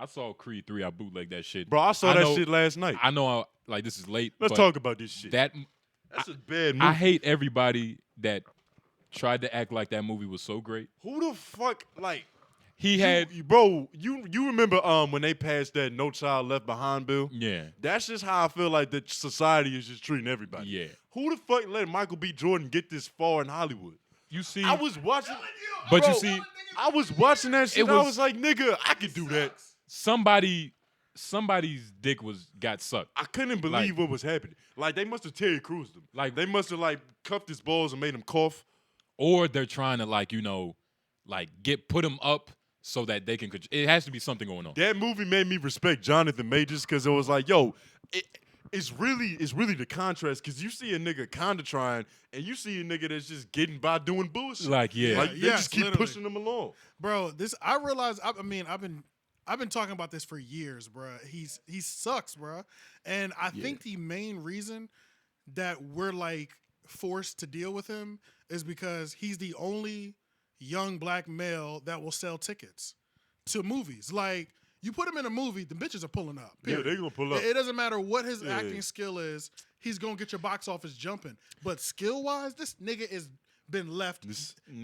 I saw Creed 3. I bootlegged that shit. Bro, I saw that shit last night. I know, like, this is late. Let's talk about this shit. That's a bad movie. I hate everybody that tried to act like that movie was so great. Who the fuck, like... Bro, you remember when they passed that No Child Left Behind bill? Yeah. That's just how I feel like that society is just treating everybody. Yeah. Who the fuck let Michael B. Jordan get this far in Hollywood? You see, I was watching, but bro, you see, I was watching that shit. I was like, nigga, I could do that. Somebody's dick got sucked. I couldn't believe what was happening. Like they must have Terry Crews him. Like they must have cuffed his balls and made him cough. Or they're trying to put him up so that they can. It has to be something going on. That movie made me respect Jonathan Majors because it was like, yo, it's really the contrast because you see a nigga kind of trying and you see a nigga that's just getting by doing bullshit. They just keep pushing him along. Bro, I realize. I mean, I've been talking about this for years, bro. He sucks, bro. And I think the main reason that we're forced to deal with him is because he's the only young black male that will sell tickets to movies. Like, you put him in a movie, the bitches are pulling up. Period. Yeah, they gonna pull up. It doesn't matter what his acting skill is, he's gonna get your box office jumping. But skill-wise, this nigga is been left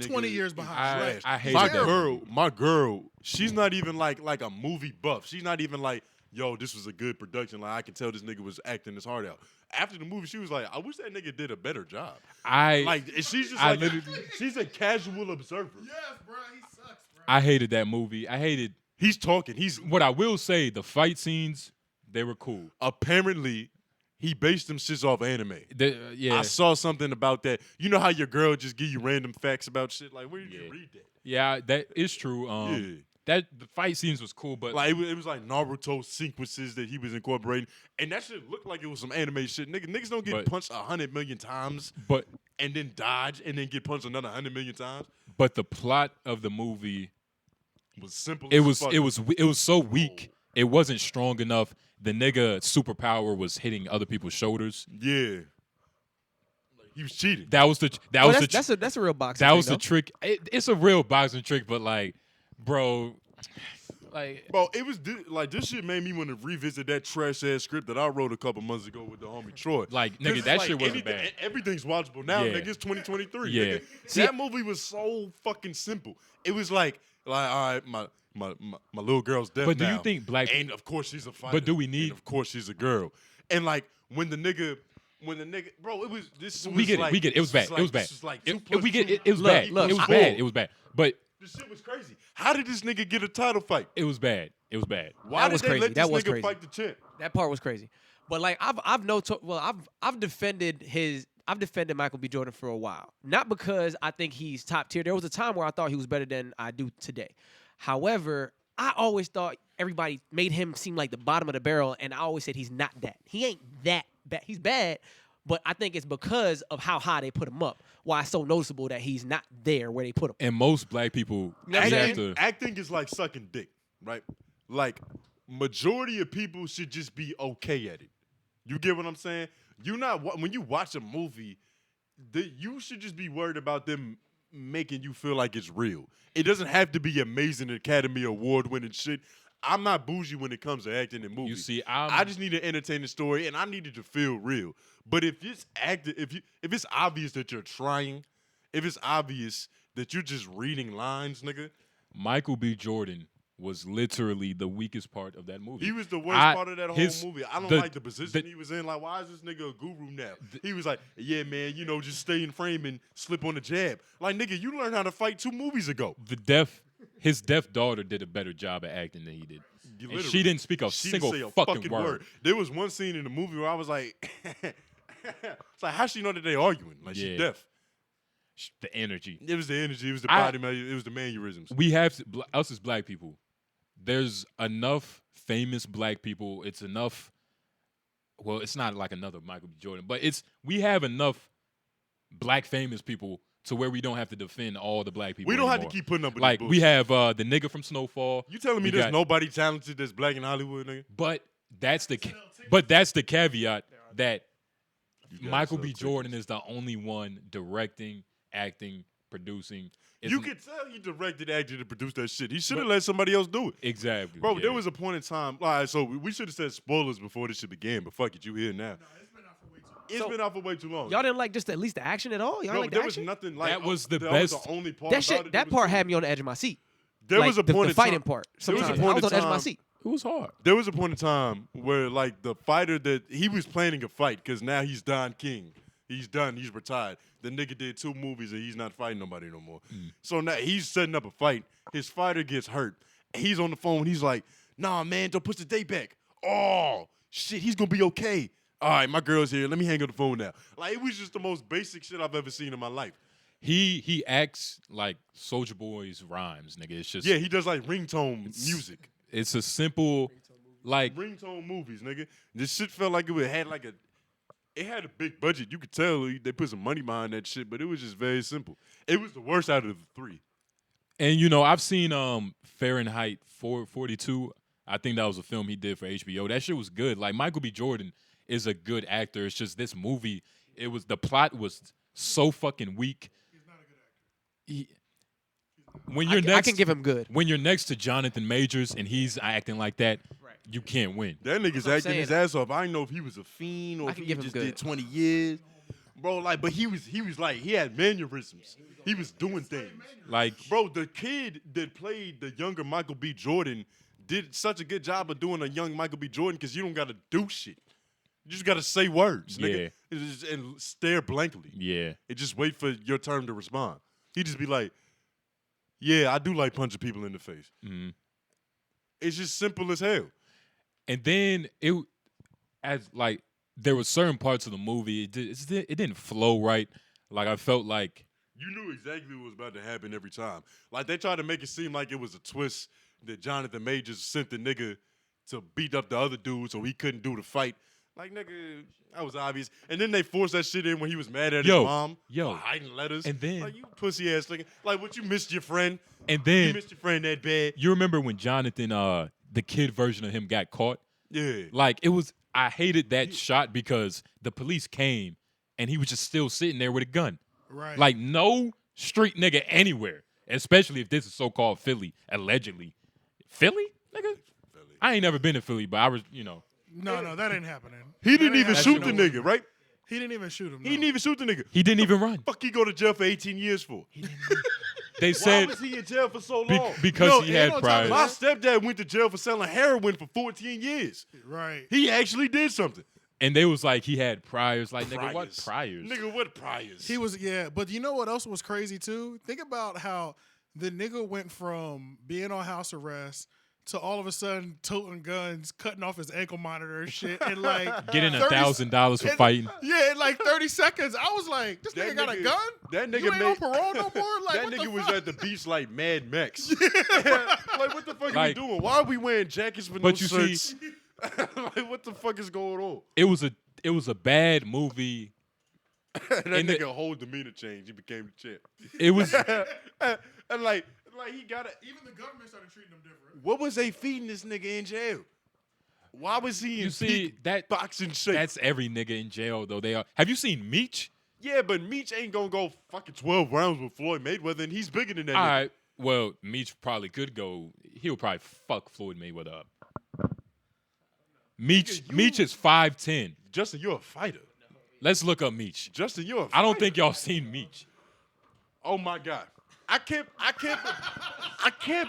20 years behind. I hate my girl, she's not even like a movie buff. She's not even like, yo, this was a good production. Like I can tell this nigga was acting his heart out. After the movie, she was like, I wish that nigga did a better job. She's just she's a casual observer. Yes, bro, he sucks, bro. I hated that movie. He's talking. What I will say, the fight scenes, they were cool. Apparently, he based them shits off anime. Yeah. I saw something about that. You know how your girl just give you random facts about shit? Like, where did you read that? Yeah, that is true. The fight scenes was cool, but like it was like Naruto sequences that he was incorporating, and that shit looked like it was some anime shit. Niggas don't get punched 100 million times, and then dodge, and then get punched another 100 million times. But the plot of the movie was simple. It was so weak. It wasn't strong enough. The nigga superpower was hitting other people's shoulders. Yeah. He was cheating. That's a real boxing. That was the trick. It's a real boxing trick, but bro, it was this shit made me want to revisit that trash ass script that I wrote a couple months ago with the homie Troy. Nigga, that shit wasn't bad. Everything's watchable now, nigga. It's 2023. Yeah. Nigga. That movie was so fucking simple. It was like all right, my little girl's deaf. But do now, you think and of course she's a fighter. But do we need? And of course she's a girl. And when the nigga, bro, it was this. We get it. It was bad. It was bad. It was bad. Look, it was bad. It was bad. But this shit was crazy. How did this nigga get a title fight? It was bad. It was bad. Why did they let this nigga fight the champ? That part was crazy. But I've defended Michael B. Jordan for a while. Not because I think he's top tier. There was a time where I thought he was better than I do today. However, I always thought everybody made him seem like the bottom of the barrel, and I always said he's not that. He ain't that bad. He's bad, but I think it's because of how high they put him up. Why it's so noticeable that he's not there where they put him. And most black people, acting is like sucking dick, right? Like majority of people should just be okay at it. You get what I'm saying? When you watch a movie, you should just be worried about them making you feel like it's real. It doesn't have to be amazing Academy Award winning shit. I'm not bougie when it comes to acting in movies. You see, I just need an entertaining story, and I need it to feel real. But if it's if it's obvious that you're trying, if it's obvious that you're just reading lines, nigga. Michael B. Jordan was literally the weakest part of that movie. He was the worst part of that whole movie. I don't like the position he was in. Like, why is this nigga a guru now? He was like, yeah, man, just stay in frame and slip on the jab. Like, nigga, you learned how to fight 2 movies ago. His deaf daughter did a better job at acting than he did. And she didn't speak a single fucking word. There was one scene in the movie where I was like, it's like, how she know that they arguing? Like, she deaf. The energy. It was the energy. It was the body. It was the mannerisms. We have us as black people. There's enough famous black people. It's enough. Well, it's not like another Michael B. Jordan, but we have enough black famous people to where we don't have to defend all the black people. We don't anymore. have to keep putting up with like this we have the nigga from Snowfall. You telling me there's nobody talented that's black in Hollywood, nigga? But that's the caveat that Michael B. Jordan is the only one directing, acting, producing. You could tell he directed, acted, and produced that shit. He should have let somebody else do it. Exactly. Bro, yeah. there was a point in time. All right, so we should have said spoilers before this shit began, but fuck it, you here now. No, it's been out for way too long. It's been out for way too long. Y'all didn't like just at least the action at all? Y'all no, like there the was action? nothing like That was the that best. was the only part That about shit, it that part had me on the edge of my seat. There Like, was a point the in fighting time, part. There was a Sometimes I point was in on the edge of my time- seat. It was hard. There was a point in time where like the fighter that he was planning a fight because now he's 𝙿𝙾𝚂𝚃. He's done. He's retired. The nigga did 2 movies and he's not fighting nobody no more. So now he's setting up a fight. His fighter gets hurt. He's on the phone. He's like, "Nah, man, don't push the date back. Oh shit, he's gonna be okay. All right, my girl's here. Let me hang up the phone now." Like it was just the most basic shit I've ever seen in my life. He acts like Soulja Boy's rhymes, nigga. It's just Yeah, he does like ringtone music. It's a simple, like Ringtone movies, nigga. This shit felt like it had like it had a big budget. You could tell they put some money behind that shit, but it was just very simple. It was the worst out of the 3. And you know, I've seen Fahrenheit 442. I think that was a film he did for HBO. That shit was good. Like Michael B. Jordan is a good actor. It's just this movie, the plot was so fucking weak. He's not a good actor. When you're next, I can give him good. when you're next to Jonathan Majors and he's acting like that, Right. you can't win. That nigga's what I'm acting his saying. ass off. I didn't know if he was a fiend or I if can he give him just good. did 20 years. Bro, like, but he was like, he had mannerisms. He was doing things. Like, Bro, the kid that played the younger Michael B. Jordan did such a good job of doing a young Michael B. Jordan because you don't got to do shit. You just got to say words, nigga, and stare blankly. yeah. And just wait for your turn to respond. He just be like, "Yeah, I do like punching people in the face." Mhm. It's just simple as hell. And then there were certain parts of the movie it didn't flow right. Like I felt like You knew exactly what was about to happen every time. Like they tried to make it seem like it was a twist that Jonathan Majors sent the nigga to beat up the other dude so he couldn't do the fight. Like nigga, that was obvious. And then they forced that shit in when he was mad at his mom for hiding letters. And then- like you pussy ass nigga. Like what, you missed your friend? and You then missed your friend that bad? you remember when Jonathan the kid version of him got caught? Yeah. Like I hated that shot because the police came and he was just still sitting there with a gun. Right. Like no street nigga anywhere, especially if this is so-called Philly, allegedly. Philly? Nigga? I ain't never been to Philly, but I was, no, that ain't happening. He didn't That even ain't shoot the happening. nigga, right? He didn't even shoot him. He didn't even shoot the nigga. he didn't even run. Fuck, he go to jail for 18 years for? They Why said was he in jail for so be- long? because No, he and had on top of priors. My stepdad went to jail for selling heroin for 14 years. Right. He actually did something. And they was like he had priors. Like, nigga, what priors? Nigga, what priors? He was, yeah. But you know what else was crazy too? Think about how the nigga went from being on house arrest to all of a sudden toting guns, cutting off his ankle monitor and shit, and like Getting 30 $1,000 for and- fighting. Yeah, in like 30 seconds. I was like, this That nigga got a nigga- gun? that nigga you ain't made- on parole no more? Like, that what nigga the was fuck? at the beach like Mad Max. Like, what the fuck are we Like- doing? Why are we wearing jackets with no But you see- shirts? Like, what the fuck is going on? It was a bad movie. That And the- nigga whole demeanor changed. He became the champ. It was And like he got it. Even the government started treating him different. What was they feeding this nigga in jail? Why was he in You see, peak that- boxing shape? that's every nigga in jail though. Have you seen Meech? Yeah, but Meech ain't gonna go fucking 12 rounds with Floyd Mayweather, and he's bigger than that All nigga. right. Well, Meech probably could go. He'll probably fuck Floyd Mayweather up. Meech is 5'10". Justin, you're a fighter. Let's look up Meech. Justin, you're a fighter. I don't think y'all seen Meech. Oh my God. I can't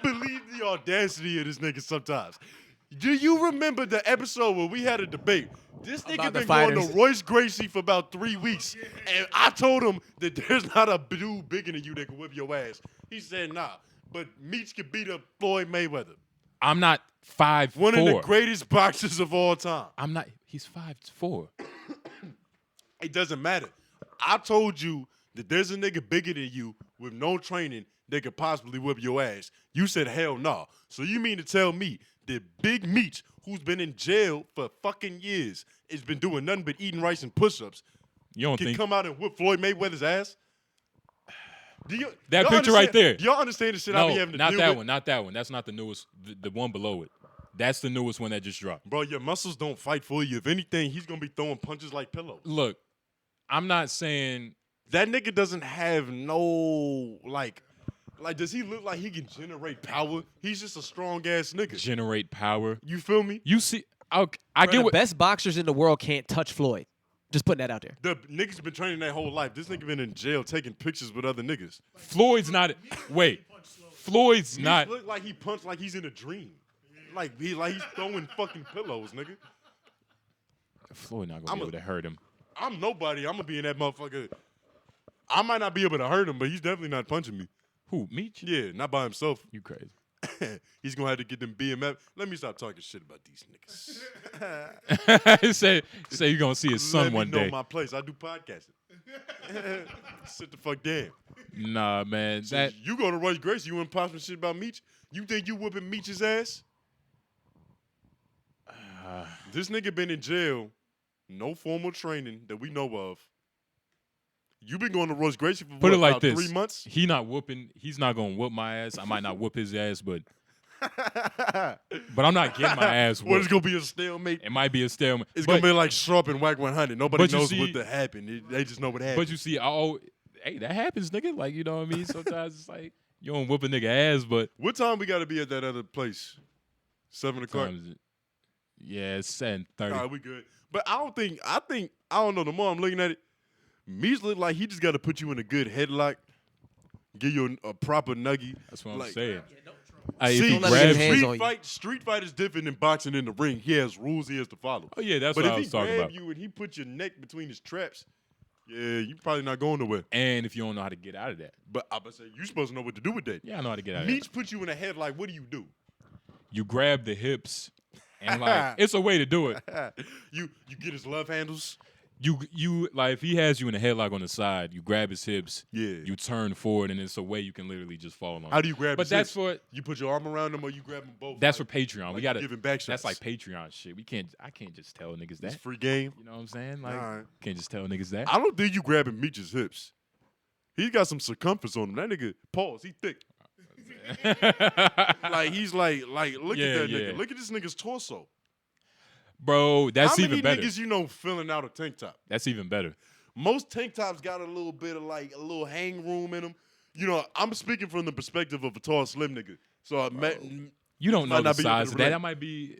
believe the audacity of this nigga sometimes. Do you remember the episode where we had a debate? This nigga About the been going fighters. to Royce Gracie for about 3 weeks, and I told him that there's not a dude bigger than you that can whip your ass. He said, nah, but Meech can beat up Floyd Mayweather, I'm not 5'4". one of the greatest boxers of all time. I'm not. He's 5'4". It doesn't matter. I told you that there's a nigga bigger than you with no training that could possibly whip your ass. You said hell no. So you mean to tell me that Big Meech, who's been in jail for fucking years, has been doing nothing but eating rice and push-ups, You don't can think come out and whip Floyd Mayweather's ass? that y'all picture right understand- there? Do y'all understand the shit I No, be having to not deal that with? one. Not that one. That's not the newest. The one below it. That's the newest one that just dropped. Bro, your muscles don't fight for you. If anything, he's going to be throwing punches like pillows. Look, I'm not saying That nigga doesn't have no, like, Like, does he look like he can generate power? He's just a strong ass nigga. Generate power. You feel me? You see, I Bro, get the what. best boxers in the world can't touch Floyd. Just putting that out there. The niggas been training their whole life. This nigga been in jail taking pictures with other niggas. Floyd's not. Wait. Floyd's He not. look like he punched like he's in a dream. Like he's throwing fucking pillows, nigga. Floyd not gonna be able to hurt him. I'm nobody. I'm gonna be in that motherfucker. I might not be able to hurt him, but he's definitely not punching me. Who? Meech? Yeah, not by himself. You crazy? He's gonna have to get them BMF. Let me stop talking shit about these niggas. say you gonna see his son Let one me know day. my place. I do podcasting. Sit the fuck down. Nah, man. That You go to Royce Gracie, you and pop some shit about Meech. You think you whooping Meech's ass? This nigga been in jail, no formal training that we know of. You been going to Royce Gracie for put it like about this: 3 months? He's not gonna whoop my ass. I might not whoop his ass, but I'm not getting my ass What, it's whooped. gonna be a stalemate? It might be a stalemate. It's but, gonna be like Sharp and Whack 100. Nobody but you knows see- what happened. They just know what happened. But you see, hey, that happens, nigga. Like, you know what I mean? Sometimes it's like you don't whoop a nigga ass, but What time we gotta be at that other place? 7 o'clock. sometimes yeah, it's 7:30. All right, we good. But I don't know. The more I'm looking at it, Meech look like he just got to put you in a good headlock, give you a proper nuggie. That's what I'm Like- saying. See, If he Don't let him get his grabs hands you, on you. street fight is different than boxing in the ring. He has rules he has to follow. oh yeah, that's But what I if was he talking grab about. you and he put your neck between his traps, yeah, you probably not going nowhere. And if you don't know how to get out of that, But I'm gonna say you supposed to know what to do with that. yeah, I know how to get out of that. Meech put you in a headlock. What do? You grab the hips, and like it's a way to do it. You get his love handles. You like if he has you in a headlock on the side, you grab his hips, Yeah. you turn forward, and it's a way you can literally just fall on. How do you grab? But his that's hips? for You put your arm around him or you grab them both. that's for like, Patreon. We like gotta giving back That's shots. like Patreon shit. I can't just tell niggas It's that. free game. You know what I'm saying? Like Alright. can't just tell niggas that. I don't think you grabbing Meech's hips. He got some circumference on him. That nigga, pause. He thick. Like he's like look Yeah, at that yeah. nigga. Look at this nigga's torso. Bro, that's How many even better. niggas you know filling out a tank top? That's even better. Most tank tops got a little bit of like a little hang room in them. You know, I'm speaking from the perspective of a tall, slim nigga. So You don't know might the not be able size to of that. relate. That might be.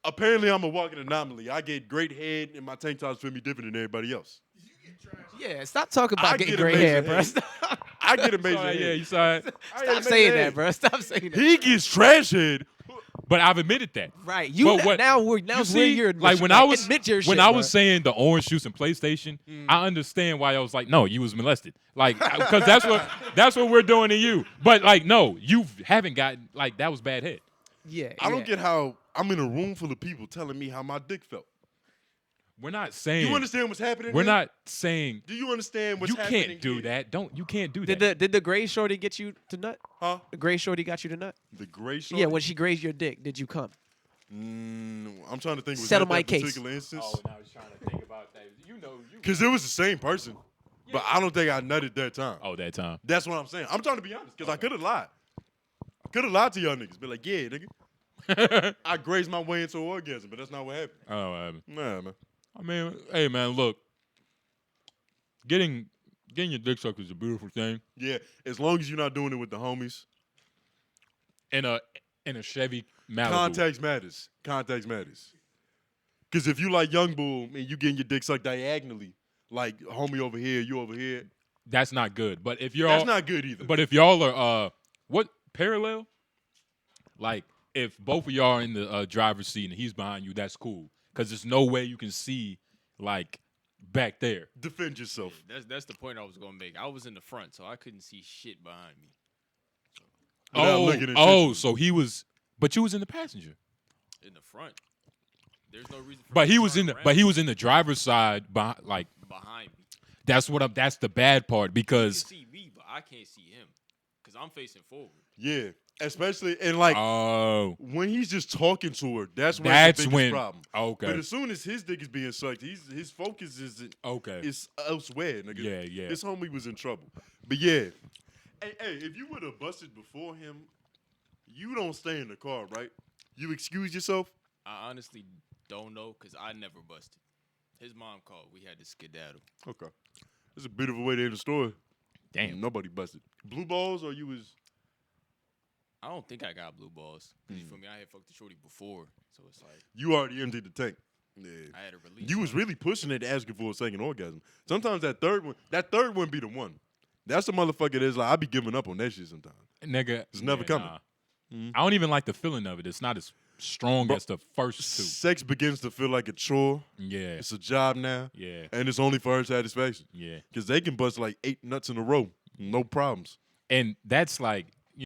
apparently I'm a walking anomaly. I get great head and my tank tops fit me different than everybody else. Yeah, stop talking I about getting get gray amazing hair, bro. head. Stop, I get amazing Sorry, yeah, head. you saw it. stop saying that, bro. Stop saying that. He gets trash head. But I've admitted that. Right, you But what- now You it's where see, you're like when I was admit your when shit, I bro. was saying the orange juice and PlayStation, I understand why I was like, no, you was molested, like because that's what we're doing to you. But like, no, you haven't gotten like that was bad head. yeah, I don't yeah. get how I'm in a room full of people telling me how my dick felt. We're not saying You understand what's happening? we're here? not saying Do you understand what's you happening? can't do here? that. You can't do that. Did the gray shorty get you to nut? Huh? The gray shorty got you to nut? The gray shorty? Yeah, when she grazed your dick, did you come? I'm trying to think. Was Settle that my that case. particular instance? now he's trying to think about that. You know, Because it was the same person, but I don't think I nutted that time. Oh, that time. That's what I'm saying. I'm trying to be honest because I could have lied. Could have lied to y'all niggas. Be like, yeah, nigga. I grazed my way into an orgasm, but that's not what happened. Oh, Nah, man. I mean, hey man, look, getting your dick sucked is a beautiful thing. Yeah, as long as you're not doing it with the homies. In a Chevy Malibu. Context matters. Context matters. Because if you like Young Bull and you getting your dick sucked diagonally, like homie over here, you over here, That's not good. But if you're that's all, not good either. but if y'all are what parallel? Like if both of y'all are in the driver's seat and he's behind you, that's cool. Because there's no way you can see like back there. Defend yourself. That's the point I was gonna make. I was in the front, so I couldn't see shit behind me. Without looking at Oh, you. so he was, but you was in the passenger. In the front, there's no reason. For But me he to was turn in the, around but he was in the driver's side, like behind me. that's what I'm. That's the bad part He because can see me, but I can't see him because I'm facing forward. Yeah. Especially, and like, when he's just talking to her, that's when it's the biggest when problem. okay, But as soon as his dick is being sucked, his focus is elsewhere, nigga. Yeah, yeah. His homie was in trouble. But yeah. Hey, if you would have busted before him, you don't stay in the car, right? You excuse yourself? I honestly don't know because I never busted. His mom called. We had to skedaddle. Okay. That's a bit of a way to end the story. Damn. Nobody busted. Blue balls or you was. I don't think I got blue balls. 'Cause you feel me? I had fucked the shorty before, so it's like You already emptied the tank. Yeah. I had a release. You was really pushing it, asking for a second orgasm. Sometimes that third one be the one. That's the motherfucker that's like, I be giving up on that shit sometimes. Nigga. It's never coming. I don't even like the feeling of it. It's not as strong Bro, as the first two. Sex begins to feel like a chore. Yeah. It's a job now. Yeah. And it's only for her satisfaction. Yeah. Because they can bust like 8 nuts in a row. No problems. And that's like